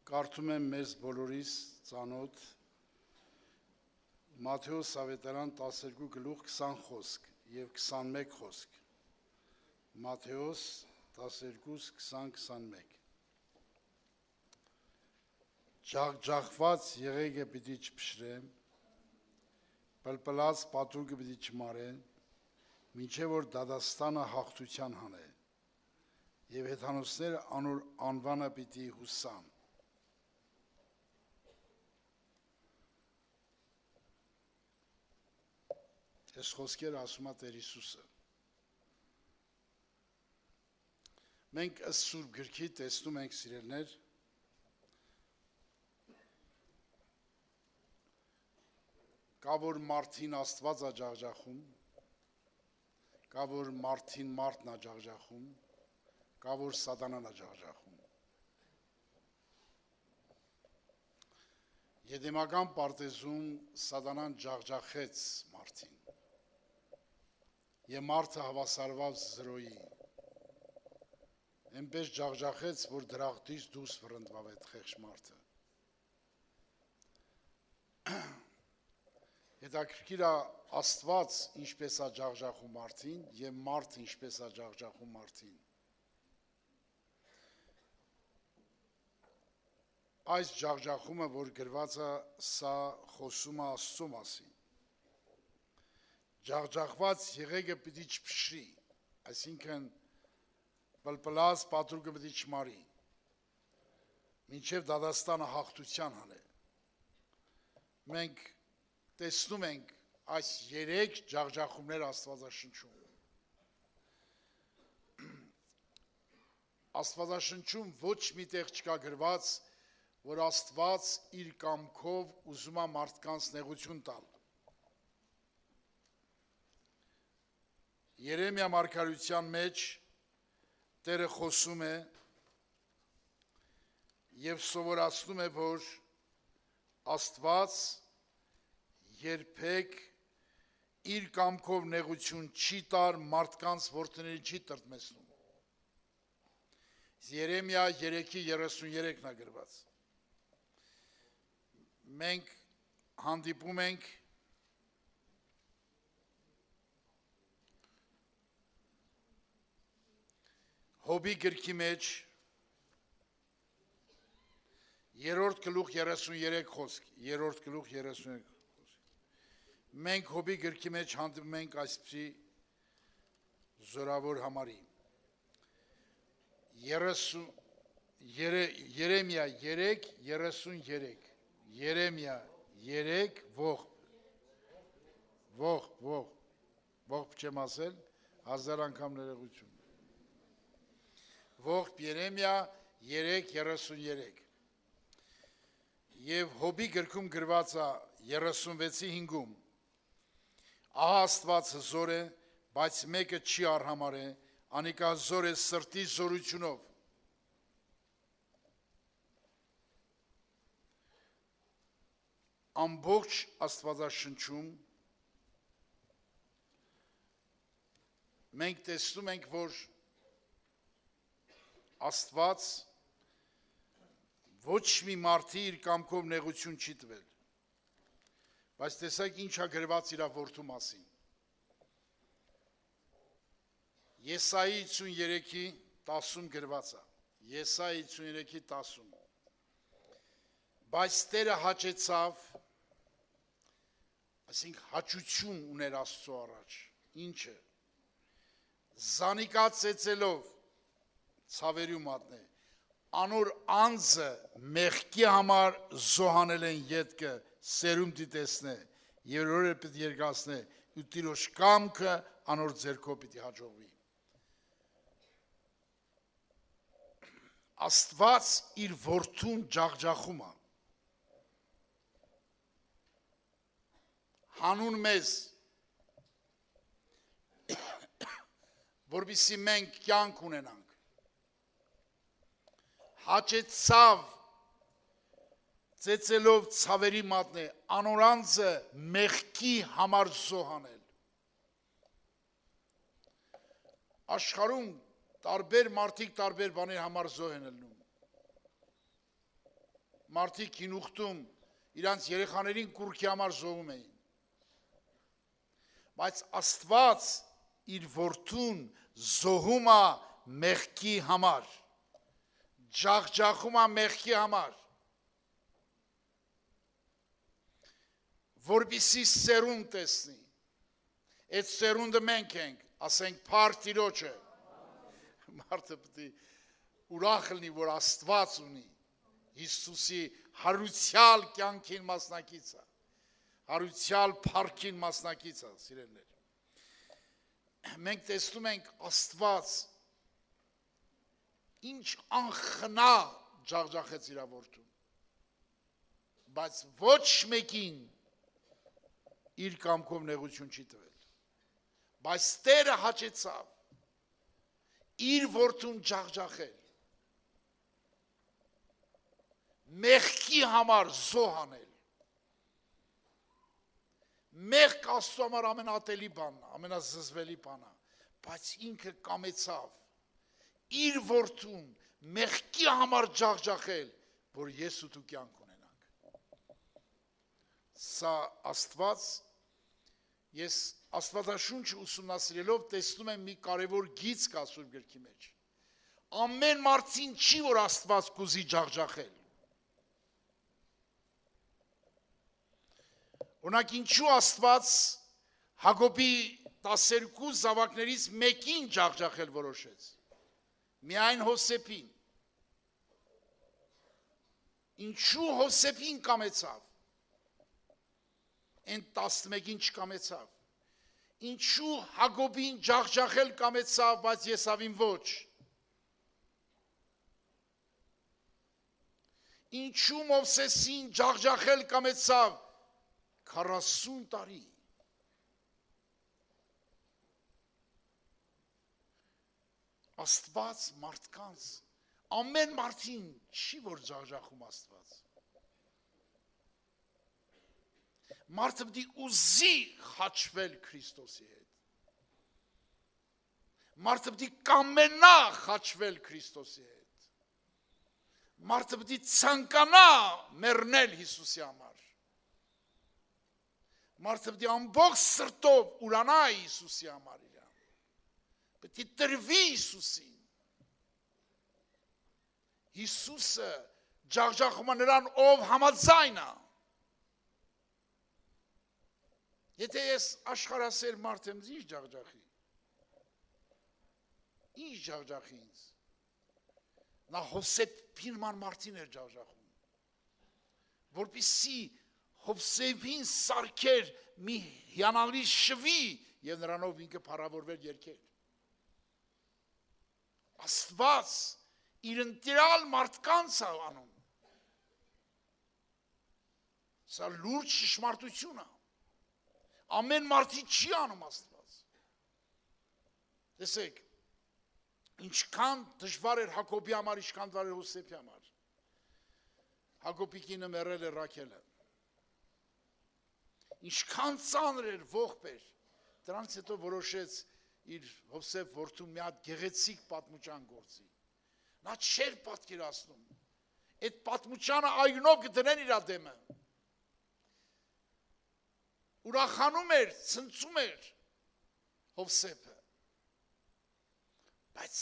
Կարդում եմ մեզ բոլորիս ծանոթ Մատթեոս Ավետարան 12 գլուխ 20 խոսք և 21 խոսք։ Մատթեոս 12, 20, 21 Ջախջախված եղեգը պիտի չփշրեմ, պլպլած պատուգը պիտի չմարեն, մինչև որ դադաստանը հաղթության հանե, և հեթանոսները անոր անվանը պիտի հուսան։ Այս խոսքերը ասում է Տեր Հիսուսը։ Մենք ըստ Սուրբ գրքի տեսնում ենք, սիրելներ, կա որ մարդին Աստված է ջախջախում, կա որ մարդին մարդն է ջախջախում, կա որ Սատանան է ջախջախում։ Եդեմական պարտեզում Սատանան ջախջախեց մարդին, և մարդը հավասարված զրոյի, այնպես ջախջախեց, որ դրախտից դուրս վռնդվավ այդ խեղճ մարդը։ Հետաքրքիր է Աստված ինչպես է ջախջախում մարդին և մարդը ինչպես է ջախջախում մարդին։ Այս ջախջախումը, որ գրված է, սա խոսում է Աստծո մասին։ Ջախջախված եղեգը պիտի չփշրի, այսինքն պլպլած պատուգը պիտի չմարի, մինչև դադաստանը հաղթության հանե։ Մենք տեսնում ենք այս երեք ջախջախումներ Աստվածաշնչում։ Աստվածաշնչում ոչ մի տեղ չկա գրված, որ Աստված իր կամքով ուզում է մարդկանց նեղություն տալ։ Երեմիա մարգարեության մեջ Տերը խոսում է և սովորացնում է, որ Աստված երբեք իր կամքով նեղություն չի տար, մարդկանց որդիներին չի տրտմեցնում։ Երեմիա 3:33-ն է գրված։ Մենք հանդիպում ենք Հոբի գրքի մեջ 3-րդ գլուխ 33 խոսք, 3-րդ գլուխ 33 խոսք։ Մենք Հոբի գրքի մեջ հանդիպում ենք այսպիսի զորավոր համարի։ Երեմիա 3:33, Երեմիա 3 ողբ չեմ ասել, 1000 անգամ ներողություն։ Ողբ Երեմիա 3:33 և Հոբի գրքում գրված է 36:5-ում ահա Աստված հզոր է, բայց մեկը չի արհամարհե, անիկա հզոր է սրտի զորությունով։ Ամբողջ Աստվածաշնչում մենք տեսնում ենք, որ Աստված ոչ մի մարդի իր կամքով նեղություն չի տվել, բայց տեսակ ինչ է գրված իր որդու մասին։ Եսայի 53:10 գրված է, Եսայի 53:10 բայց Տերը հաճեցավ, այսինքն հաճություն ուներ Աստծո առաջ, ինչը զանիկա ծեծելով ցավերի ու մատնե, անոր անձը մեղքի համար զոհանել են ետքը սերունդի տեսնե, և օրերը պիտի երկացնե, ու Տիրոջ կամքը անոր ձեռքով պիտի հաջողվի։ Աստված իր որդուն ջախջախում է, հանուն մեզ, որպեսզի մենք կյանք ունենանք, հաճեցավ ծեծելով ցավերի մատնե, անոր անձը մեղքի համար զոհանել։ Աշխարհում տարբեր մարդիկ տարբեր բաների համար զոհ են ելնում։ մարդիկ հինուխտում իրանց երեխաներին կուրքի համար զոհում էին։ Բայց Աստված իր որդուն զոհում է մեղքի համար, ջախջախում է մեղքի համար, որպեսզի սերունդ տեսնի։ Այդ սերունդը մենք ենք, ասենք փառք Տիրոջը։ Մարդը պետք է ուրախ լինի, որ Աստված ունի Հիսուսի հարության կյանքին մասնակից է, հարության փառքին մասնակից է, սիրելիներ։ Մենք տեսնում ենք Աստված ինչ անխնա ջախջախեց իր որդուն, բայց ոչ մեկին իր կամքով նեղություն չի տվել, բայց Տերը հաճեցավ իր որդուն ջախջախել, մեղքի համար զոհ անել։ Մեղք Աստծո համար ամենատելի բանն է, ամենազզվելի բանն է, բայց ինքը կամեցավ իր որդուն մեղքի համար ջախջախել, որ ես ու դու կյանք ունենանք։ Սա Աստված, ես Աստվածաշունչը ուսումնասիրելով տեսնում եմ մի կարևոր գիծ կա Սուրբ գրքի մեջ։ Ամեն մարդին չի, որ Աստված կուզի ջախջախել։ Օրինակ ինչու Աստված Հակոբի 12 զավակներից մեկին ջախջախել որոշեց։ Միայն Հովսեփին։ Ինչու Հովսեփին կամեցավ։ Այն 11-ին չկամեցավ։ Ինչու Հակոբին ջախջախել կամեցավ, բայց Եսավին ոչ։ Ինչու Մովսեսին ջախջախել կամեցավ 40 տարի։ Աստված մարդկանց, ամեն մարդին չի, որ ջախջախում Աստված։ Մարդը պետք է ուզի խաչվել Քրիստոսի հետ։ Մարդը պետք է կամենա խաչվել Քրիստոսի հետ։ Մարդը պետք է ցանկանա մեռնել Հիսուսի համար։ Մարդը պետք է ամբողջ սրտով ուրանա Հիսուսի համար իրան։ Պետք է տրվի Հիսուսին։ Հիսուսը ջախջախում է նրան, ով համաձայն է։ Եթե ես աշխարհասեր մարդ եմ, ինչ ջախջախի։ Ինչ ջախջախի ինձ։ Նա Հովսեփին մարդին էր ջախջախում, որպեսզի Հովսեփին սարքեր մի հիանալի շվի եւ նրանով ինքը փառավորվեր երկեր։ Աստված իր ընտիրալ մարդկանց է անում։ Սա լուրջ ճշմարտություն է։ Ամեն մարդի չի անում Աստված։ Տեսեք, ինչքան դժվար էր Հակոբի համար, ինչքան դժվար էր Հովսեփի համար։ Հակոբի կինը մեռել էր Ռաքելը։ Ինչքան ծանր էր, ողբ էր։ Դրանից հետո որոշեց իր Հովսեփ որդուն մի հատ գեղեցիկ պատմուճան գործի։ Նա չէր պատկերացնում։ Այդ պատմուճանը այգնով կդնեն իր դեմը։ Ուրախանում էր, ցնծում էր Հովսեփը։ Բայց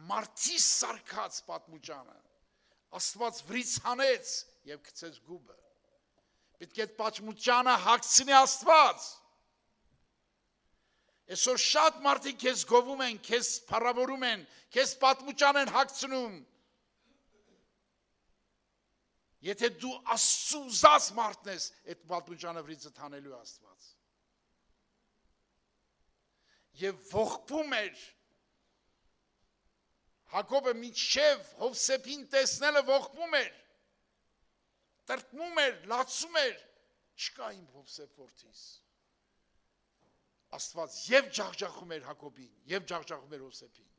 մարդի սարքած պատմուճանը Աստված վրից հանեց եւ գցեց գուբը։ Պետք է այդ պատմուճանը հագցնի Աստված։ Այսօր շատ մարդիկ քեզ գովում են, քեզ փառավորում են, քեզ պատմուճան են հագցնում։ Եթե դու Աստծո ուզած մարդն ես, այդ պատմուճանը վրիցդ հանելու է Աստված։ Եվ ողբում էր Հակոբը մինչև Հովսեփին տեսնելը ողբում էր, տրտմում էր, լացում էր, չկա իմ Հովսեփ որդիս։ Աստված եւ ջախջախում էր Հակոբին, եւ ջախջախում էր Հովսեփին։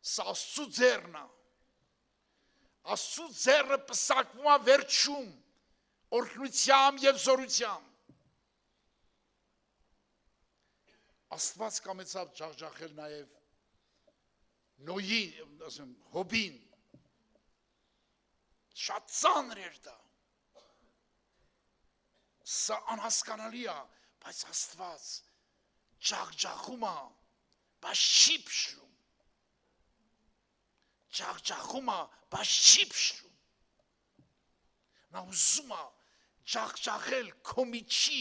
Սա Աստծո ձեռն է։ Աստծո ձեռը պսակվում է վերջում, օրհնությամբ եւ զորությամբ։ Աստված կամեցավ ջախջախել նաեւ Նոյին, ասեմ, Հոբին, Շատ ծանր էր դա։ Սա անհասկանալի է, բայց Աստված ջախջախում է, բայց չի փշրում։ Ջախջախում է, բայց չի փշրում։ Նա ուզում է ջախջախել քո միջի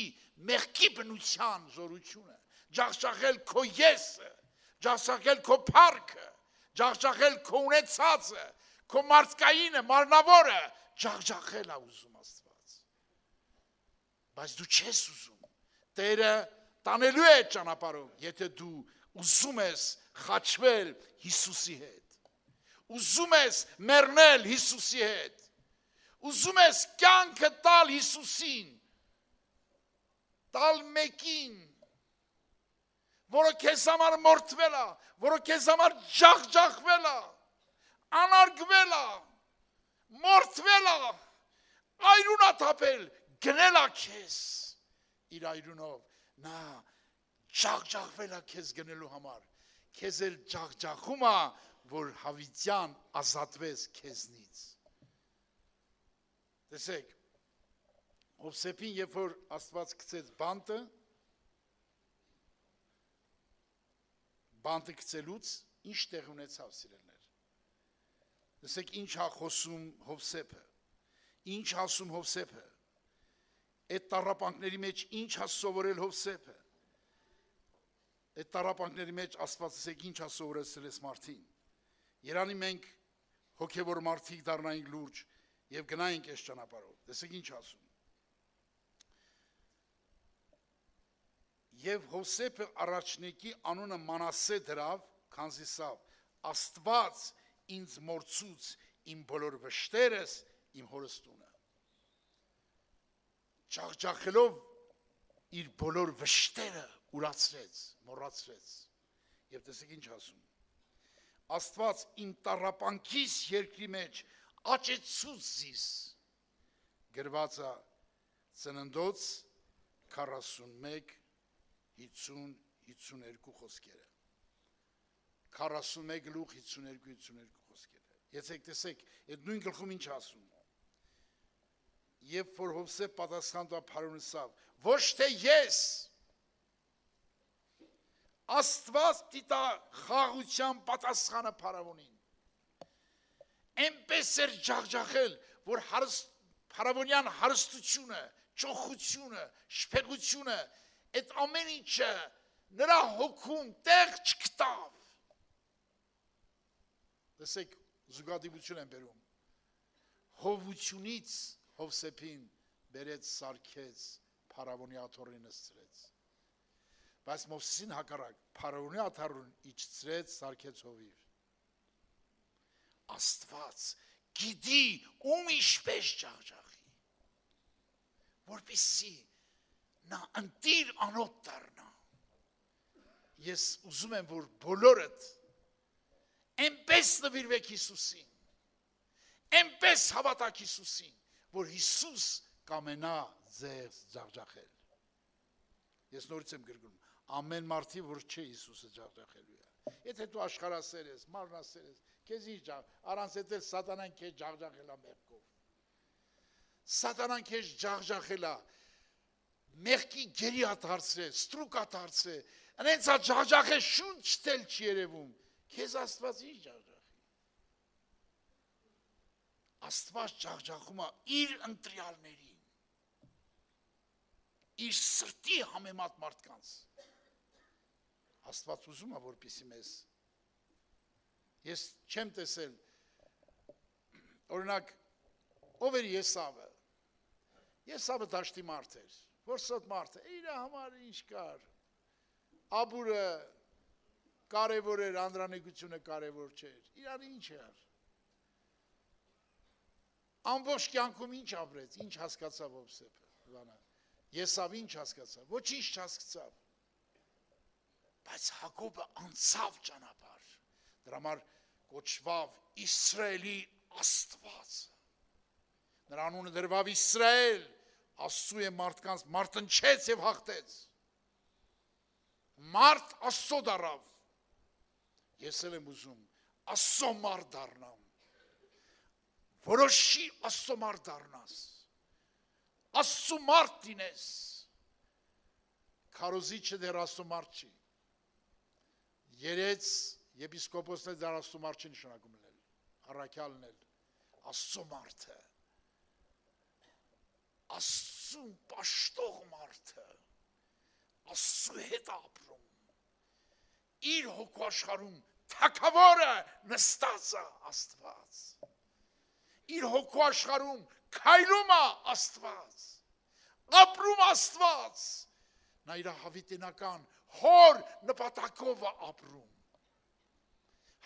մեղքի բնության զորությունը, ջախջախել քո եսը, ջախջախել քո փառքը, ջախջախել քո ունեցածը, քո մարդկայինը, մարմնավորը, ջախջախել է ուզում Աստված։ Բայց դու չես ուզում։ Տերը տանելու է ճանապարհով, եթե դու ուզում ես խաչվել Հիսուսի հետ։ Ուզում ես մեռնել Հիսուսի հետ։ Ուզում ես կյանքը տալ Հիսուսին, տալ մեկին, որը քեզ համար մորթվել է, որը քեզ համար ջախջախվել է, անարգվել է, մորթվել է, այրուն է թափել, գնել է քեզ իր այրունով, նա ջախջախվել է քեզ գնելու համար, քեզ էլ ջախջախում է, որ հավիտյան ազատվես քեզնից։ Տեսեք, Հովսեփին, երբ որ Աստված գցեց բանտը գցելուց, ինչ տեղ ունեցավ, սիրելիներ։ Տեսեք, ինչ է խոսում Հովսեփը, ինչ ասում Հովսեփը, այդ տառապանքների մեջ ինչ է սովորել Հովսեփը, այդ տառապանքների մեջ Աստված ասեք ինչ է սովորեցրել այս մարդին։ Երանի մենք հոգևոր մարդիկ դառնայինք լուրջ եւ գնայինք այս ճանապարհով։ Տեսեք ինչ ասում։ Եվ Հովսեփը առաջնեկի անունը Մանասե դրավ, քանզի սավ Աստված ինձ մորցուց իմ բոլոր վշտերս, իմ հորս տունը։ Ջախջախելով իր բոլոր վշտերը ուրացրեց, մոռացրեց։ Եվ տեսեք ինչ ասում։ Աստված իմ տառապանքիս երկրի մեջ աճեցուց զիս, գրված է Ծննդոց 41, 50-52 խոսքերը, 41 գլուխ 52 խոսքերը, եթեք տեսեք, այդ նույն գլխում ինչ ասում, երբ որ Հովսեփ պատասխան տա փարունսավ, ոչ թե ես, Աստված դիտա խաղության պատասխանը փարավոնին, այնպես էր ջախջախել, որ փարավոնյան հարստությունը, ճոխությունը, շփեղությունը, այդ ամեն ինչը նրա հոգում տեղ չգտավ։ Տեսեք, զուգադիպություն են բերում։ Հովությունից Հովսեփին բերեց սարքեց, փարավոնի աթոռին նստրեց։ Բայց Մովսեսին հակառակ, փարավոնի աթոռին իջցրեց, սարքեց հովիվ։ Աստված գիտի ում ինչպես ջախջախի, որպեսզի նա ընտիր անոտ դառնա։ Ես ուզում եմ, որ բոլորդ այնպես նվիրվեք Հիսուսին, այնպես հավատաք Հիսուսին, որ Հիսուս կամենա ձեզ ջախջախել։ Ես նորից եմ գրգում, ամեն մարդի, որ չէ Հիսուսը ջախջախելու է։ Եթե դու աշխարհասեր ես, մարմնասեր ես, քեզ ինչ առանց այդ սատանան քեզ ջախջախել է մեղքով։ Սատանան քեզ ջախջախել է, մեղքի գերի ադարձրել, ստրուկ ադարձրել, այնց է ջախջախել շունչ տել չի երևում։ Քեզ Աստված ինչ ջախջախի։ Աստված ջախջախում է իր ընտրյալներին, իր սրտի համեմատ մարդկանց։ Աստված ուզում է, որպեսզի մեզ, ես չեմ տեսել, օրինակ, ով էր Եսավը։ Եսավը դաշտի մարդ էր, որսոտ մարդ էր, իր համար ինչ կար, Աբուրը կարևոր էր, անդրանիկությունը կարևոր չէր, իրար ինչ էր։ Ամբողջ կյանքում ինչ ապրեց, ինչ հասկացավ Հովսեփը, Եսավ ինչ հասկացավ, ոչինչ չհասկացավ։ Բայց Հակոբը անցավ ճանապարհ, դրա համար կոչվավ Իսրայելի Աստված։ Նրա անունը դրվավ Իսրայել, Աստծու է մարդկանց մարտնչեց եւ հաղթեց։ Մարդ Աստծո դառավ։ Ես էլ եմ ուզում Աստծո մարդ դառնամ, որոշի Աստծո մարդ դառնաս, Աստծո մարդ լինես, քարոզիչը դեռ Աստծո մարդ չի, երեց եպիսկոպոսն էլ դեռ Աստծո մարդ չի նշանակում լինել, առաքյալն էլ, Աստծո մարդը, Աստծուն պաշտող մարդը, Աստծո հետ ապրում, իր հոգու աշխարհում թագավորը նստած է Աստված, իր հոգու աշխարհում քայլում է Աստված, ապրում Աստված, նա իր հավիտենական հոր նպատակով է ապրում,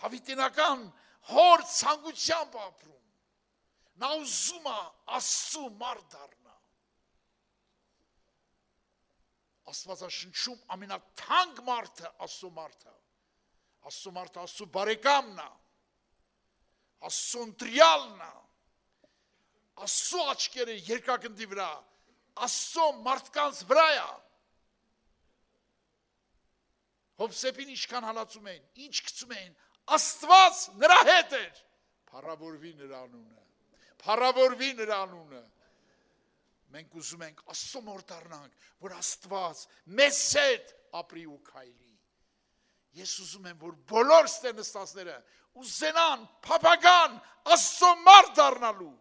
հավիտենական հոր ցանկությամբ ապրում, նա ուզում է Աստծո մարդ դառնալ, Աստվածաշնչում ամենաթանկ մարդը Աստծո մարդը, Աստծո մարդը Աստծո բարեկամն է, Աստծո ընտրյալն է, Աստծո աչքերը երկրագնդի վրա, Աստծո մարդկանց վրա է, Հովսեփին ինչքան հալածում էին, ինչ գցում էին, Աստված նրա հետ էր, փառավորվի նրա անունը, փառավորվի նրա անունը, մենք ուզում ենք Աստծո մոտ դառնանք, որ Աստված մեզ հետ ապրի ու քայլի, ես ուզում եմ, որ բոլոր ստենստածները ուզենան, փափագան Աստծո մարդ դառնալու,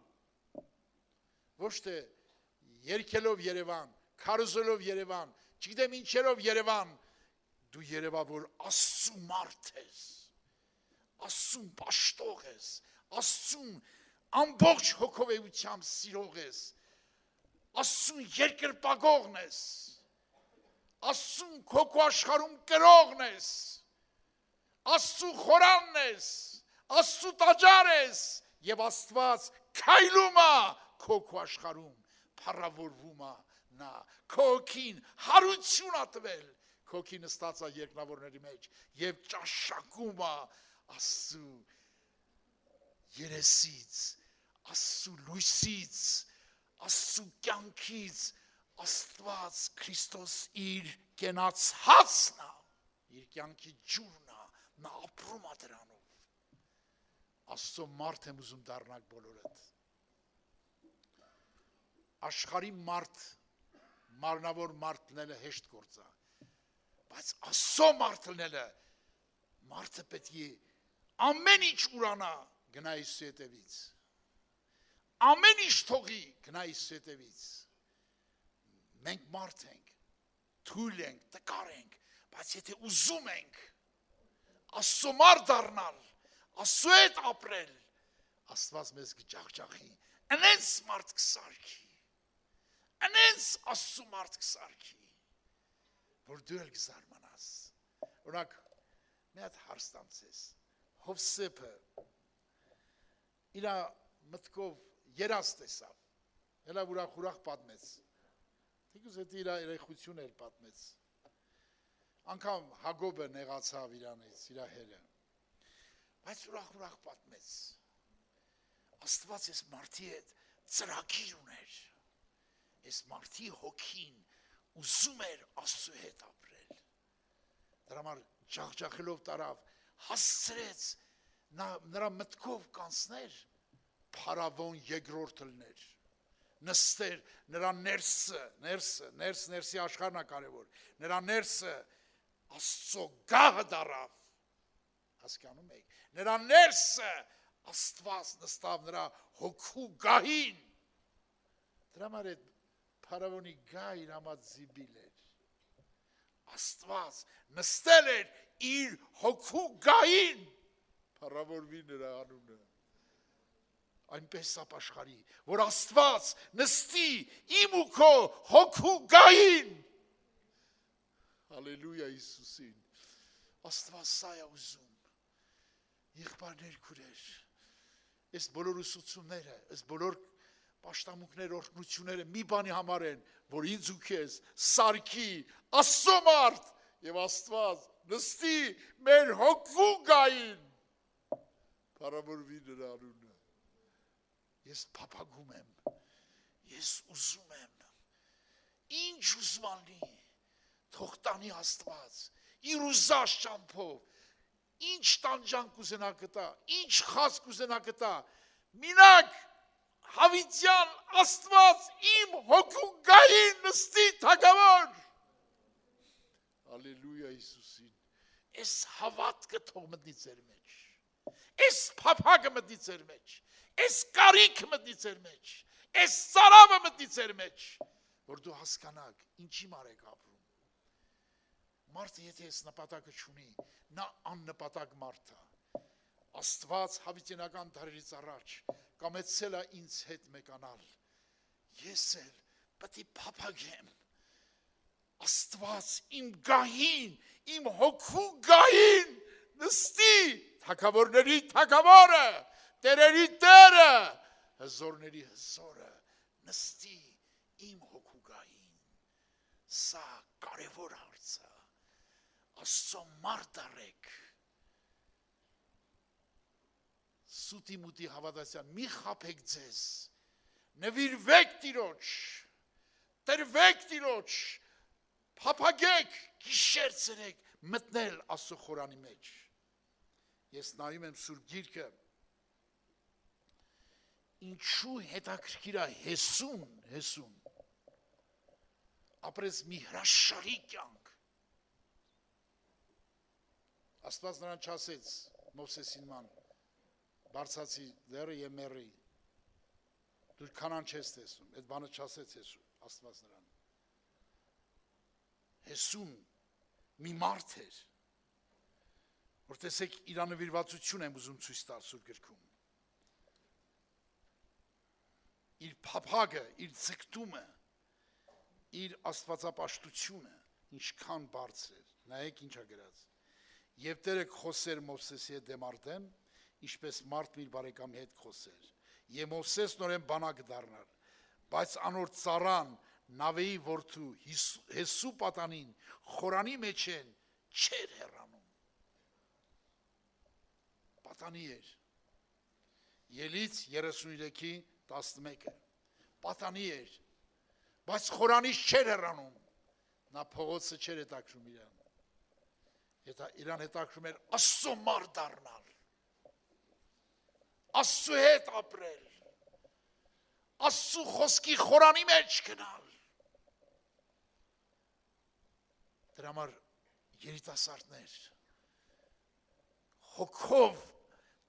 ոչ թե երգելով Երևան, քարոզելով Երևան, չգիտեմ ինչերով Երևան, դու երևա որ Աստծո մարդ ես, Աստծուն պաշտող ես, Աստծուն ամբողջ հոգովեությամբ սիրող ես, Աստծուն երկրպագողն ես, Աստծուն քո աշխարհում կրողն ես, Աստծո խորանն ես, Աստծո տաճար ես, եւ Աստված քայլում է քո աշխարհում, փառավորվում է նա, քո հոգին հարություն է տվել, քո հոգին նստած է երկնավորների մեջ եւ ճաշակում է Աստծո երեսից, Աստծո լույսից, Աստծո կյանքից, Աստված Քրիստոս իր կենաց հացն է, իր կյանքի ջուրն է, նա ապրում է դրանով, Աստծո մարդ եմ ուզում դառնանք բոլորդ, աշխարհի մարդ, մարմնավոր մարդ լինելը հեշտ գործ է, բայց Աստծո մարդ լինելը, մարդը պետք է ամեն ինչ ուրանա գնա Հիսուսի հետևից, ամեն ինչ թողի գնա Հիսուսի հետևից, մենք մարդ ենք, թույլ ենք, տկար ենք, բայց եթե ուզում ենք Աստծո մարդ դառնալ, Աստծո հետ ապրել, Աստված մեզ կջախջախի, ընենց մարդ կսարքի, ընենց Աստծո մարդ կսարքի, որ դու էլ կզարմանաս, օրինակ, մի հատ հարց տանցես, Հովսեփը իր մտքով երազ տեսավ, հելա ուրախ պատմեց, թեկուզ հետ իր երեխությունը էլ պատմեց, անգամ Հակոբը նեղացավ իրանից, իր հերը, բայց ուրախ պատմեց, Աստված ես մարդի հետ ծրագիր ուներ, ես մարդի հոգին ուզում էր Աստծո հետ ապրել, դրա համար ջախջախելով տարավ, հասցրեց նրա մտքով կանցներ, փարավոն երկրորդ լներ, նստեր նրա ներսի աշխարհն է կարևոր, նրա ներսը Աստծո գահը դարավ, հասկանում եք, նրա ներսը Աստված նստավ նրա հոգու գահին, դրա համար այդ փարավոնի գահ իր համար զիբիլ էր, Աստված նստել էր իր հոգու գահին, փառավորվի նրա անունը, այնպես ապաշխարի, որ Աստված նստի իմ ու քո հոգու գահին, հալելույա Հիսուսին, Աստված սա է ուզում, եղբայրներ քուրեր, այս բոլոր ուսուցումները, այս բոլոր պաշտամունքներ, օրհնությունները մի բանի համար են, որ ինձ ու քեզ սարքի Աստծո մարդ եւ Աստված նստի մեր հոգու գահին, փառավորվի նրա անունը, ես փափագում եմ, ես ուզում եմ, ինչ ուզմանլի, թող տանի Աստված, իր ուզած ճամփով, ինչ տանջանք կուզենա կտա, ինչ խազ կուզենա կտա, մինակ հավիտյան Աստված իմ հոգու գային նստի թագավոր։ Հալելույա Հիսուսին։ Այս հավատքը թող մտնի ձեր մեջ։ Այս փափագը մտնի ձեր մեջ։ Այս կարիքը մտնի ձեր մեջ։ Այս ծարավը մտնի ձեր մեջ, որ դու հասկանաք ինչի մարեք ապրում։ Մարդը եթե այս նպատակը չունի, նա աննպատակ մարդ է։ Աստված հավիտենական դարերից առաջ կամեցել է ինձ հետ մեկանալ։ Ես էլ պետք է փափագեմ։ Աստված իմ գահին, իմ հոգու գահին նստի թագավորների թագավորը, տերերի տերը, հզորների հզորը նստի իմ հոգու գահին։ Սա կարևոր հարց է։ Աստծո մարդ արեք։ Սուտի մուտի հավատացյան, մի խաբեք ձեզ, նվիրվեք Տիրոջ, տրվեք Տիրոջ, փափագեք, գիշեր ցերեք, մտնել Աստծո խորանի մեջ։ Ես նայում եմ Սուրբ Գիրքը, ինչու հետաքրքիր է Հեսուն, ապրեց մի հրաշալի կյանք։ Աստված նրան չասեց Մովսեսին ման, բարձացի լերը և մերի, դու Քանան չես տեսնում, այդ բանը չասեց Աստված նրան։ Հեսուն մի մարդ էր, որ տեսեք իր նվիրվածություն եմ ուզում ցույց տալ Սուրբ Գրքում։ Իր փափագը, իր ձգտումը, իր աստվածապաշտությունը ինչքան բարձր էր, նայեք ինչա գրած։ Եվ Տերը խոսեր Մովսեսի հետ դեմարտեն, ինչպես մարդ մի բարեկամի հետ խոսեր։ Եվ Մովսես նորեն բանակ դառնար, բայց անոր ծառան Նավեի որդու Հեսու պատանին խորանի մեջ են չեր հեռանում։ Պատանի էր։ Ելից 33-ի 11-ը։ Պատանի էր, բայց խորանից չեր հեռանում։ Նա փողոցը չեր հետաքրում իրան։ Իրան հետաքրում էր Աստծո մարդ դառնալ, Աստծո հետ ապրել, Աստծո խոսքի խորանի մեջ գնալ։ Դրա համար երիտասարդներ, հոգով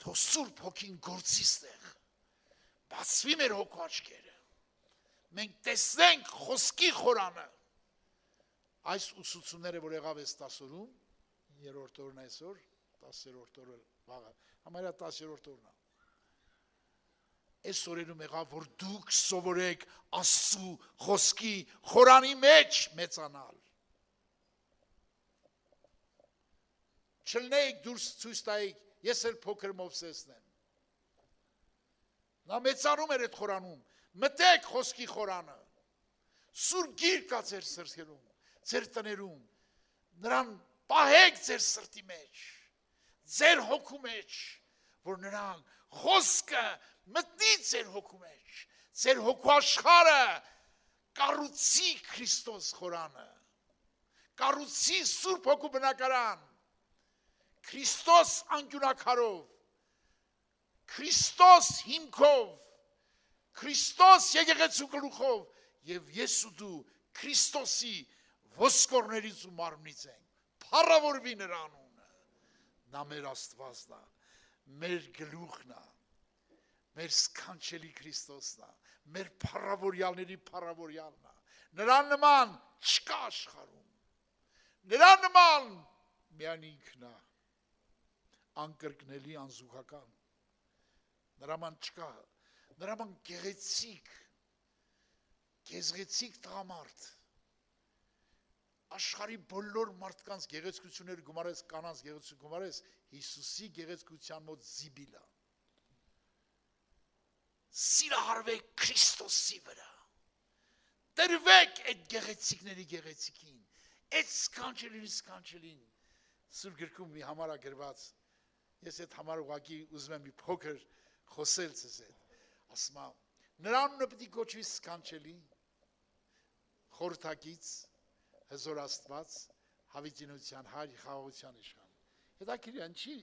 թող Սուրբ Հոգին գործի ստեղ, բացվի մեր հոգու աչքերը, մենք տեսնենք խոսքի խորանը։ Այս ուսուցումները, որ եղավ այս 10 օրում, 3-րդ օրն այսօր, 10-րդ օրը վաղը, համարյա 10-րդ օրն է։ Այս օրերում եղավ, որ դուք սովորեք Աստծու խոսքի խորանի մեջ մեծանալ։ Չլնեիք դուրս ցույց տայիք, ես էլ փոքր Մովսեսն եմ։ Նա մեծանում էր այդ խորանում, մտեք խոսքի խորանը, Սուրբ Գիրք կա ձեր սրտերում, ձեր տներում, նրան պահեք ձեր սրտի մեջ, ձեր հոգու մեջ, որ նրան խոսքը մտնի ձեր հոգու մեջ, ձեր հոգու աշխարհը կառուցի Քրիստոս խորանը, կառուցի Սուրբ Հոգու բնակարան, Քրիստոս անկյունակարով, Քրիստոս հիմքով, Քրիստոս եկեղեցու գլուխով, եւ ես ու դու Քրիստոսի ոսկորներից ու մարմնից ենք, փառավորվի նրա անունը, նա մեր Աստվածն է, մեր գլուխն է, մեր սքանչելի Քրիստոսն է, մեր փառավորյալների փառավորյալն է, նրան նման չկա աշխարհում, նրան նման միայն ինքն է, անկրկնելի, անզուգական, նրա նման չկա, նրա նման գեղեցիկ տղամարդ, աշխարհի բոլոր մարդկանց գեղեցկությունները գումարես, կանանց գեղեցկություն գումարես, Հիսուսի գեղեցկության մոտ զիբիլ է։ Սիրահարվեք Քրիստոսի վրա, տրվեք այդ գեղեցիկների գեղեցիկին, այդ սքանչելին, Սուրբ Գրքում մի համար է գրված, ես այդ համար ուղղակի ուզում եմ մի փոքր խոսել ձեզ հետ, ասում եմ, նրան պետք է կոչվի սքանչելի, խորհրդակից, հզոր Աստված, հավիտենության հայր, խաղաղության իշխան։ Հետաքրքիր է, ինչի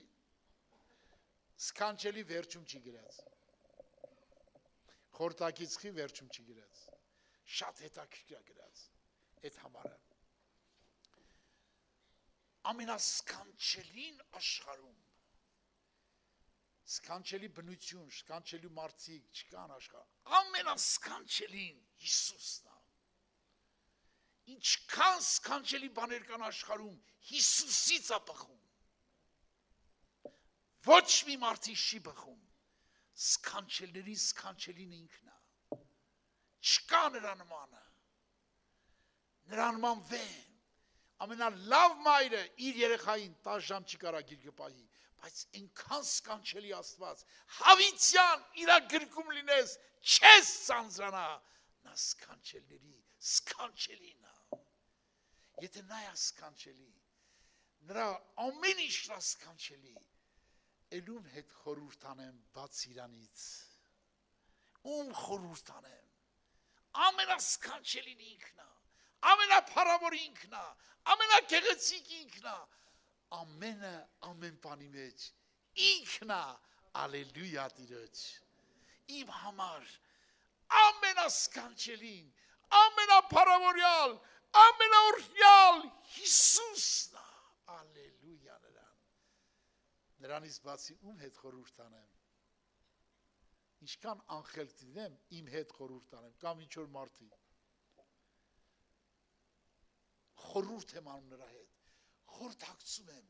սքանչելի վերջում չի գրած։ Խորտակիցքի վերջում չգրած։ Շատ հետաքրքիր գրած։ Այդ համարը։ Ամենասքանչելին աշխարհում սքանչելի բնություն, սքանչելի մարդիկ չկան աշխարհում։ Ամենասքանչելին Հիսուսն է։ Ինչքան սքանչելի բաներ կան աշխարհում, Հիսուսից է բխում։ Ոչ մի մարդի չի բխում։ Սքանչելների սքանչելին ինքն է։ Չկա նրա նմանը։ Նրա նման վեն։ Ամենալավ մայրը իր երեխային 10 ժամ չի կարա գիրկը պահի, բայց այնքան սքանչելի Աստված, հավիտյան իրա գրկում լինես, չես ծանծրանա, նա սքանչելների սքանչելին է։ Եթե նա է սքանչելի, նրա ամեն ինչն է սքանչելի, Էլում հետ խորհուրդ անեմ բաց իրանից, ում խորհուրդ անեմ, ամենասքանչելին ինքն է, ամենափառավոր ինքն է, ամենագեղեցիկ ինքն է, ամենը ամեն բանի մեջ ինքն է, ալելույա Տիրոջ, իմ համար ամենասքանչելին, ամենափառավորյալ, ամենաօրհնյալ Հիսուսն է, ալելույա նրան։ Նրանից բացի ում հետ խորհուրդ անեմ, ինչքան անխելք դինեմ, իմ հետ խորհուրդ անեմ, կամ ինչ-որ մարդի, խորհուրդ եմ անում նրա հետ, խորհրդակցում եմ,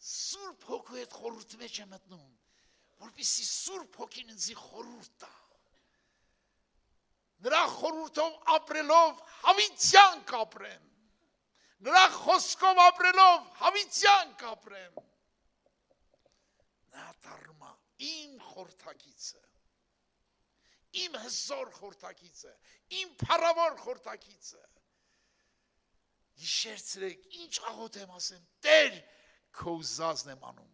Սուրբ Հոգու հետ խորհուրդի մեջ եմ մտնում, որպեսզի Սուրբ Հոգին ինձ խորհուրդ տա, նրա խորհուրդով ապրելով հավիտյան կապրեմ, նրա խոսքով ապրելով հավիտյան կապրեմ, նա դառնում է իմ խորհրդակիցը, իմ հզոր խորհրդակիցը, իմ փառավոր խորհրդակիցը։ Գիշեր ցերեկ ինչ աղոթ եմ ասեմ, Տեր, քո ուզածն եմ անում։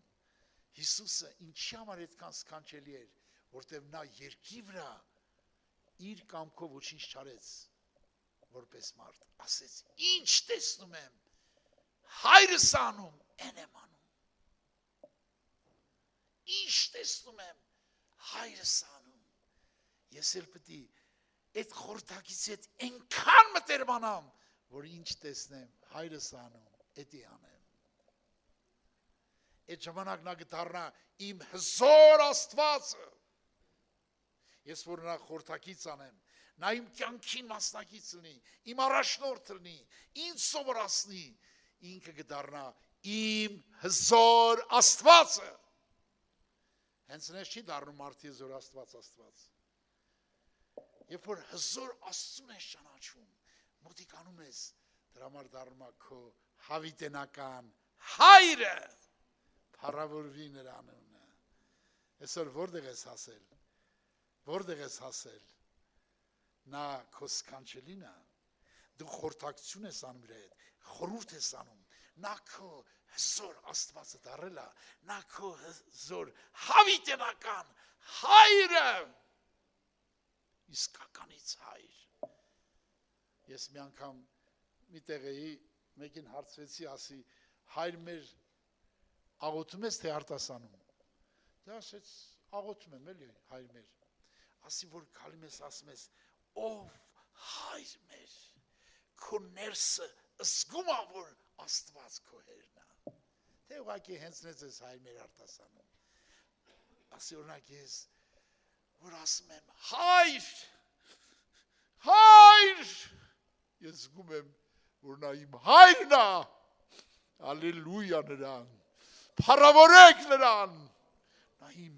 Հիսուսը ինչի համար այդքան սքանչելի էր, որտեղ նա երկրի վրա իր կամքով ոչինչ չարեց, որպես մարդ, ասեց, ինչ տեսնում եմ, հայրս անում, այն եմ անում։ Ինչ տեսնում եմ, հայրս անում, ես էլ պտի այդ խորհրդակից հետ այնքան մտերմանամ, որ ինչ տեսնեմ, հայրս անում, էդի անեմ։ Այդ ժամանակ նա գտարնա իմ հզոր Աստվածը, ես որ նա խորհրդակից անեմ, նա իմ կյանքին մասնակից լինի, իմ առաջնորդ լինի, ինձ սովորացնի, ինքը գտարնա իմ հզոր Աստվածը։ Հենց նես չի դառնում մարդի հզոր Աստված։ Երբ որ հզոր Աստծուն ես ճանաչում, մոտիկանում ես, դրա համար դառնում է քո հավիտենական հայրը, փառավորվի նրա անունը։ Այսօր որտեղ ես հասել, որտեղ ես հասել, նա քո սքանչելին է, դու խորհրդակցություն ես անում իր հետ, խորհուրդ ես անում, նա քո հզոր Աստվածը դառել է, նա քո հզոր հավիտենական հայրը, իսկականից հայր։ Ես մի անգամ մի տեղ էի, մեկին հարցրեցի, ասի, հայր մեր աղոթում ես, թե արտասանում։ Դա ասեց, աղոթում եմ, էլի հայր մեր։ Ասի, որ գալիս ես, ասում ես, ով հայր մեր, քո ներսը զգում է, որ Աստված քո հերն է։ Թե ուղղակի հենց ես հայր մեր արտասանում։ Ասի օրինակ ես, որ ասում եմ, հայր, ես զգում եմ, որ նա իմ հայրն է, ալելույա նրան, փառավորեք նրան, նա իմ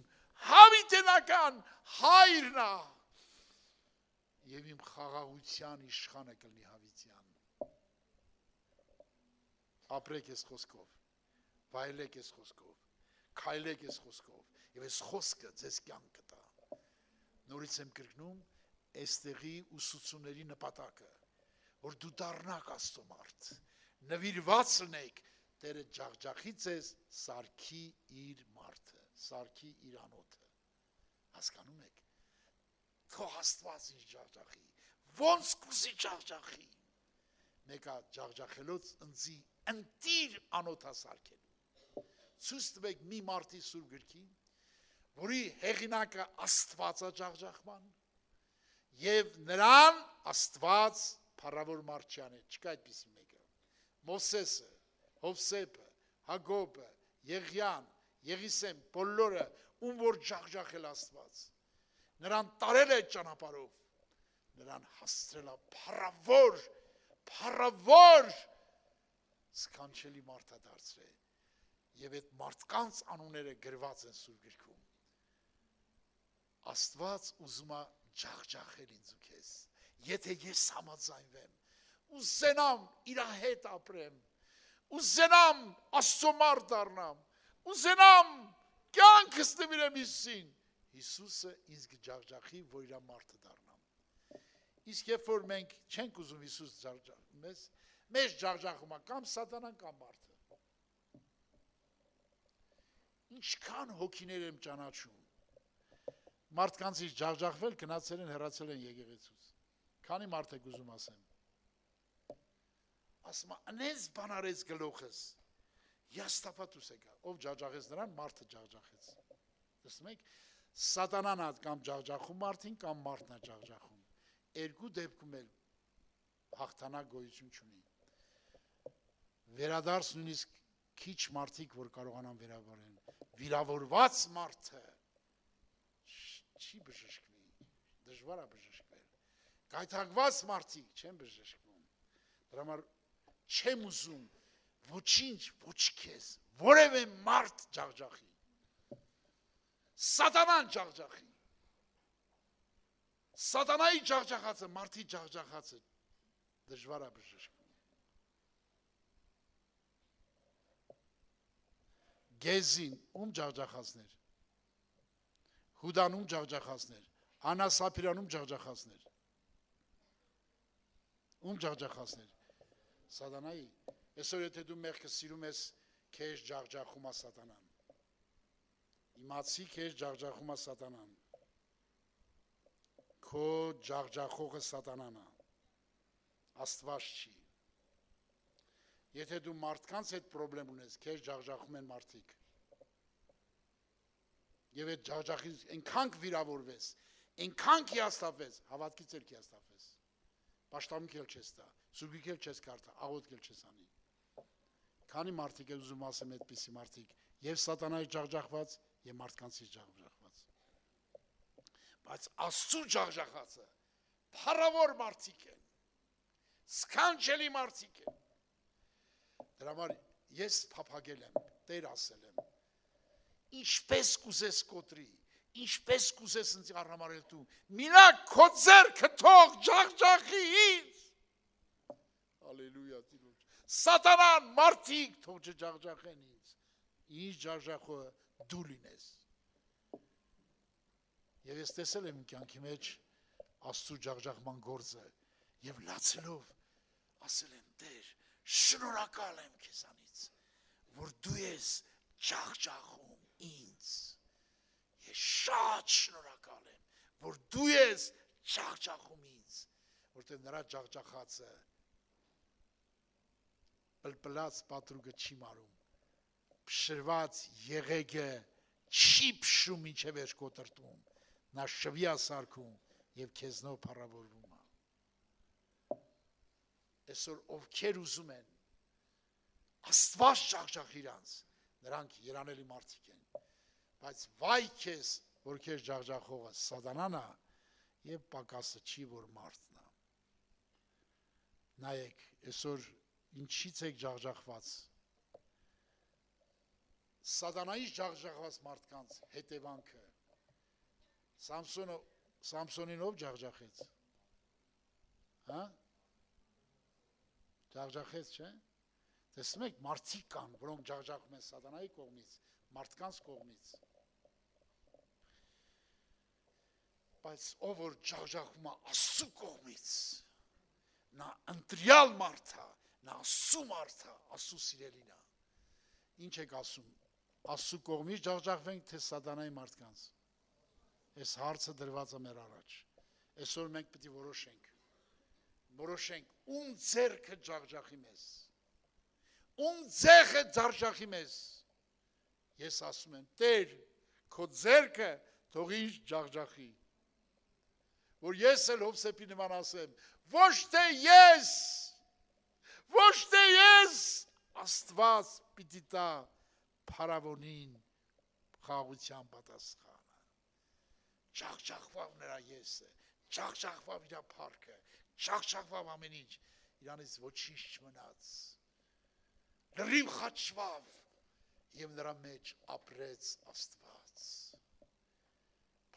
հավիտենական հայրն է, և իմ խաղաղության իշխանը կլինի հավիտյան։ Ապրեք ես խոսքով, վայելեք ես խոսքով, քայլեք ես խոսքով, և ես խոսքը ձեզ կյանք կտա։ Նորից եմ կրկնում, այստեղի ուսուցումների նպատակը, որ դու դառնաք Աստծո մարդ, նվիրված լինեք, Տերը ջախջախից ես սարքի իր մարդը, սարքի իր անոթը։ Հասկանում եք, քո Աստված ինչ ջախջախի, ոնց կուզի ջախջախի, մեկա ջախջախելոց ընձի ընտիր անոթա սարքելու։ Ցույց տվեք մի մարդի սուրբ գրքին, որի հեղինակը Աստված է ջախջախման, եւ նրան Աստված փառավոր մարդ չի անել, չկա այդպիսի մեկը։ Մովսեսը, Հովսեփը, Հակոբը, Եղիան, Եղիսեն, բոլորը ում որ ջախջախել Աստված, նրան տարել է ճանապարհով, նրան հասցրել է փառավոր սքանչելի մարդա դարձրել, եւ այդ մարդկանց անունները գրված են Սուրբ գրքում։ Աստված ուզում է ջախջախել ինձ ու քեզ, եթե ես համաձայնվեմ, ուզենամ իր հետ ապրեմ, ուզենամ Աստծո մարդ դառնամ, ուզենամ կյանքս նվիրեմ Հիսուսին, Հիսուսը ինձ կջախջախի, որ իր մարդը դառնամ։ Իսկ երբ որ մենք չենք ուզում Հիսուս ջախջախ, մեզ ջախջախում է կամ սատանան կամ մարդը։ Ինչքան հոգիներ եմ ճանաչում, մարդկանցից ջախջախվել, գնացել են, հեռացել են եկեղեցուց։ Քանի մարդ եք ուզում ասեմ։ Ասում է, անես բան արեց գլուխս։ Հիասթափված եկա, ով ջախջախեց նրան, մարդը ջախջախեց։ Տեսնում եք, սատանան է կամ ջախջախում մարդին, կամ մարդն է ջախջախում։ Երկու դեպքում էլ հաղթանակ գոյություն չունի։ Վերադարձ նույնիսկ քիչ մարդիկ, որ կարողանան վերաբերեն, վիրավորված մարդը չի բժշկվի, դժվար է բժշկվել։ Գայթակված մարդիկ չեն բժշկվում։ Դրա համար չեմ ուզում ոչինչ, ոչ քեզ, որևէ մարդ ջախջախի։ Սատանան ջախջախի։ Սատանայի ջախջախածը, մարդի ջախջախածը դժվար է բժշկվում։ Գեզին ում ջախջախածներ, Հուդանում ջախջախածներ, Անա Սափիրանում ջախջախածներ, ում ջախջախածներ, Սատանայի։ Այսօր եթե դու մեղքը սիրում ես, քեզ ջախջախում է սատանան։ Իմացի քեզ ջախջախում է սատանան։ Քո ջախջախողը սատանան է, Աստված չի։ Եթե դու մարդկանց հետ պրոբլեմ ունես, քեզ ջախջախում են մարդիկ։ Եվ այդ ջախջախից այնքան վիրավորվես, այնքան հիասթափվես, հավատքից էլ հիասթափվես։ Պաշտամունք էլ չես տա, սուրբիկ էլ չես կարդա, աղոթք էլ չես անի։ Քանի մարդիկ է ուզում ասեմ այդպիսի մարդիկ, եւ սատանայի ջախջախված, եւ մարդկանցից ջախջախված։ Բայց Աստծո ջախջախածը փառավոր մարդիկ են, սքանչելի մարդիկ են։ Դրա համար ես փափագել եմ, Տեր ասել եմ, ինչպես կուզես կոտրի, ինչպես կուզես ինձ արհամարել դու, միրա քո ձեռքը թող ջախջախի ինձ։ Հալելույա Տիրոջ։ Սատանան մարդիկ թող ջախջախեն ինձ, ինձ ջախջախը դու լինես։ Եվ ես տեսել եմ կյանքի մեջ Աստծո ջախջախման գործը եւ լացելով ասել եմ Տեր, շնորհակալ եմ քեզանից, որ դու ես ջախջախում ինձ։ Ես շատ շնորհակալ եմ, որ դու ես ջախջախում ինձ, որտեղ նրա ջախջախածը պլպլած պատրուկը չի մարում, փշրված եղեգը չի փշում ինչև էր կոտրտում, նա շվի է սարքում եւ քեզնով փառավորվում է։ Այսօր ովքեր ուզում են Աստված ջախջախ իրանց, նրանք երանելի մարդիկ են, բայց վայ քեզ, որ քեզ ջախջախողը սատանան է եւ պակասը չի, որ մարդն է։ Նայեք, այսօր ինչից եք ջախջախված։ Սատանայի ջախջախված մարդկանց հետևանքը Սամսոնին ով ջախջախեց։ Հա? Ջախջախեց, չէ՞։ Տեսնում եք, մարդիկ կան, որոնք ջախջախում են սատանայի կողմից, մարդկանց կողմից։ Բայց ով որ ջախջախում է Աստծո կողմից, նա ընտրյալ մարդ է, նա Աստծո մարդ է, Աստծո սիրելին է։ Ինչ եք ասում, Աստծո կողմից ջախջախվենք, թե սատանայի մարդկանց։ Այս հարցը դրված է մեր առաջ։ Այսօր մենք պետք է որոշենք, ում ձեռքը ջախջախի մեզ։ Ում ձեռքը ջախջախի մեզ։ Ես ասում եմ, Տեր, քո ձեռքը թող ինձ ջախջախի, որ ես էլ Հովսեփի նման ասեմ, ոչ թե ես, Աստված պիտի տա փարավոնին խաղաղության պատասխանը, ջախջախվավ նրա եսը, ջախջախվավ իր փառքը, ջախջախվավ ամեն ինչ, իրանից ոչինչ չմնաց, լրիվ խաչվավ և նրա մեջ ապրեց Աստված,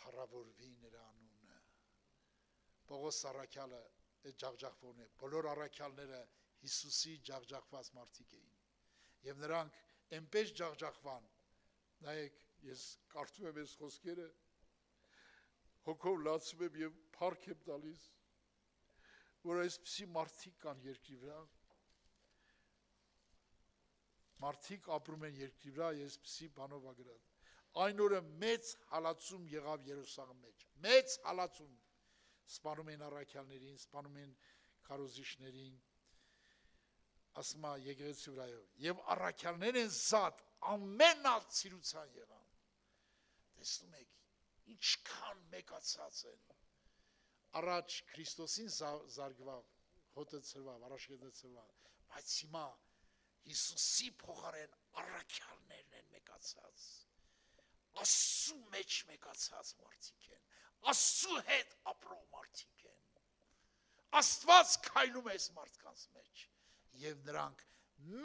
փառավորվի նրա անունը։ Պողոս առաքյալը այդ ջախջախվողն է, բոլոր առաքյալները Հիսուսի ջախջախված մարդիկ էին և նրանք այնպես ջախջախվան, նայեք, ես կարդում եմ այս խոսքերը, հոգով լացում եմ և փառք եմ տալիս, որ այսպիսի մարդիկ կան երկրի վրա, մարդիկ ապրում են երկրի վրա, այսպիսի բանով ագրած, այն օրը մեծ հալածում եղավ Երուսաղեմ մեջ, մեծ հալածում, սպանում են առաքյալներին, սպանում են քարոզիչներին, ասում է եկեղեցու վրայով, և առաքյալներ են զատ ամենացիրության եղան, տեսնում եք, ինչքան մեկացած են, առաջ Քրիստոսին զարգվավ, հոտը ծրվավ, առաջգետը ծրվավ, բայց հիմա Հիսուսի փոխարեն առաքյալներն են մեկացած, Աստծու մեջ մեկացած մարդիկ են, Աստծու հետ ապրող մարդիկ են, Աստված քայլում է այս մարդկանց մեջ, և նրանք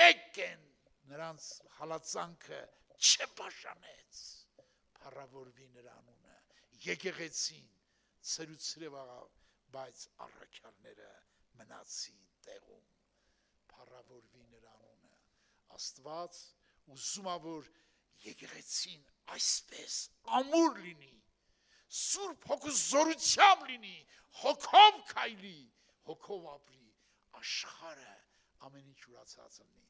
մեկ են, նրանց հալածանքը չբաժանեց, փառավորվի նրա անունը, եկեղեցին ցրուցրև աղավ, բայց առաքյալները մնացին տեղում, փառավորվի նրա անունը, Աստված ուզում է, որ եկեղեցին այսպես ամուր լինի, Սուրբ Հոգու զորությամբ լինի, հոգով քայլի, հոգով ապրի, աշխարհը ամեն ինչ ուրացած լինի,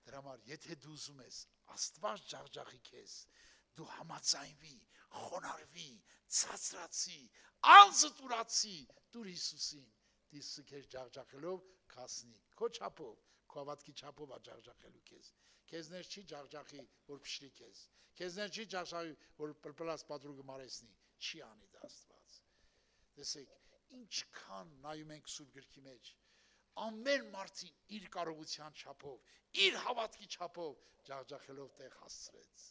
դրա համար, եթե դու ուզում ես, Աստված ջախջախի քեզ, դու համաձայնվի, խոնարհվի, ցածրացի, անձդ ուրացի, դուր Հիսուսին, Հիսուսը քեզ ջախջախելով կհասնի, քո չափով, քո հավատքի չափով է ջախջախելու քեզ, քեզներ չի ջախջախի, որ փշրի քեզ, քեզներ չի ջախջախի, որ պլպլած պատրուգը մարեսնի, չի անի դա Աստված, տեսեք, ինչքան նայում ենք Սուրբ գրքի մեջ, ամեն մարդին իր կարողության չափով, իր հավատքի չափով ջախջախելով տեղ հասցրեց,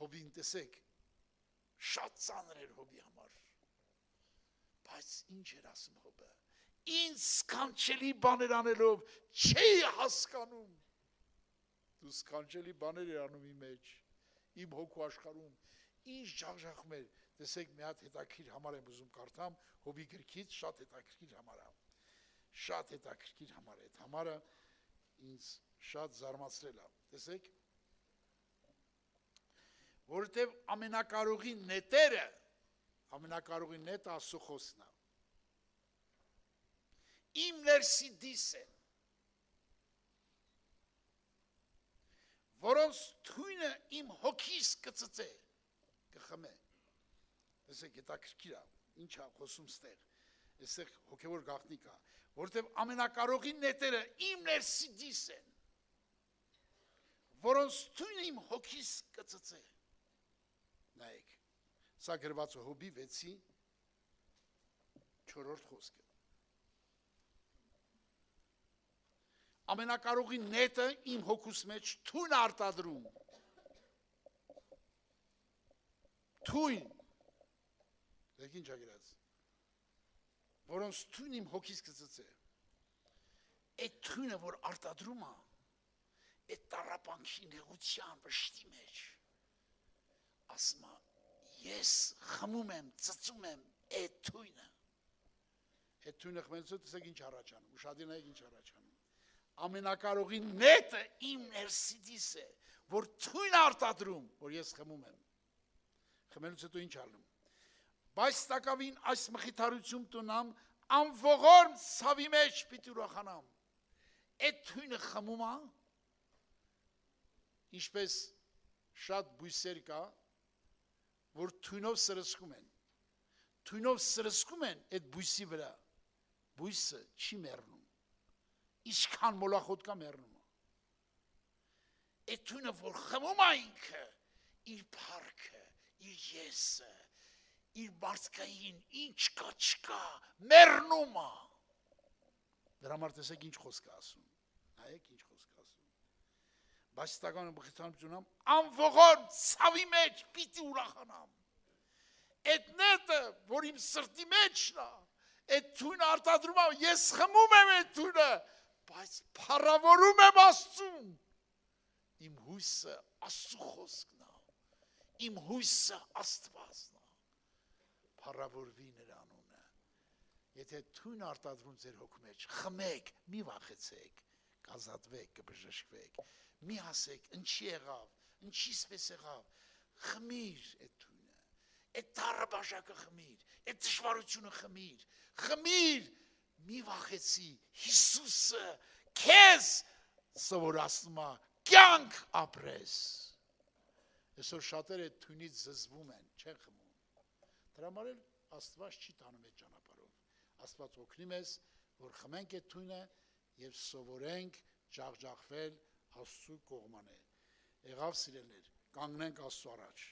Հոբին տեսեք, շատ ծանր էր Հոբի համար, բայց ինչ էր ասում Հոբը, ինձ սքանչելի բաներ անելով չի հասկանում, դու սքանչելի բաներ էր անում իմ մեջ, իմ հոգու աշխարհում, ինչ ջախջախում էր, տեսեք մի հատ հետաքրքիր համար եմ ուզում կարդամ, Հոբի գրքից շատ հետաքրքիր համար է, շատ հետաքրքիր համար է, այդ համարը ինձ շատ զարմացրել է, տեսեք, որովհետև ամենակարողի նետերը, ամենակարողի նետը Աստծո խոսքն է, իմ ներսի դիս են, որոնց թույնը իմ հոգիս կծծե, կխմե, տեսեք, հետաքրքիր է, ինչ է խոսում ստեղ, այստեղ հոգևոր գաղտնիք է, որովհետև ամենակարողի նետերը իմ ներսի դիս են, որոնց թույնը իմ հոգիս կծծե, նայեք, սա գրված է Հոբի 6-ի 4-րդ խոսքը, ամենակարողի նետը իմ հոգուս մեջ թույն արտադրում, թույն, դեք ինչ ագրած, որոնց թույն իմ հոգիս կծծե, այդ թույնը, որ արտադրում է, այդ տառապանքի նեղության վշտի մեջ, ասում է, ես խմում եմ, ծծում եմ այդ թույնը, այդ թույնը խմելուց տեսեք ինչ առաջանում, ուշադիր նայեք ինչ առաջանում, ամենակարողի նետը իմ ներսիդիս է, որ թույն արտադրում, որ ես խմում եմ, խմելուց հետո ինչ ալնում, բայց տակավին այս մխիթարություն տունամ, անվողորմ ցավի մեջ պիտի ուրախանամ, այդ թույնը խմում է, ինչպես շատ բույսեր կա, որ թույնով սրսկում են այդ բույսի վրա, բույսը չի մեռնում, ինչքան մոլախոտ կա մեռնում, այդ թույնը որ խմում է ինքը, իր փառքը, իր եսը, իր մարդկային ինչ կա չկա, մեռնում է։ Դրա համար տեսեք ինչ խոսք ասում։ Նայեք ինչ խոսք ասում։ Բայց ստականը բխիթանությունամ անվողոն ցավի մեջ պիտի ուրախանամ։ Այդ նետը, որ իմ սրտի մեջն է, այդ թույնը արտադրում եմ, ես խմում եմ այդ թույնը, բայց փառավորում եմ Աստծուն։ Իմ հույսը Աստծո խոսքն է, իմ հույսը Աստվածն է, փառավորվի նրա անունը։ Եթե թույն արտադրում ձեր հոգու մեջ, խմեք, մի վախեցեք, կազատվեք, կբժշկվեք, մի ասեք, ինչի եղավ, ինչիս պես եղավ, խմիր այդ թույնը, այդ դառը բաժակը խմիր, այդ դժվարությունը խմիր, մի վախեցի, Հիսուսը քեզ սովորացնում է կյանք ապրես։ Այսօր շատերը այդ թույնից զզվում են, չեն խմում։ Դրա համար էլ Աստված չի տանում այդ ճանապարհով։ Աստված օգնի մեզ, որ խմենք այդ թույնը եւ սովորենք ջախջախվել Աստծո կողմանը։ Եղավ սիրելիներ, կանգնենք Աստծո առաջ։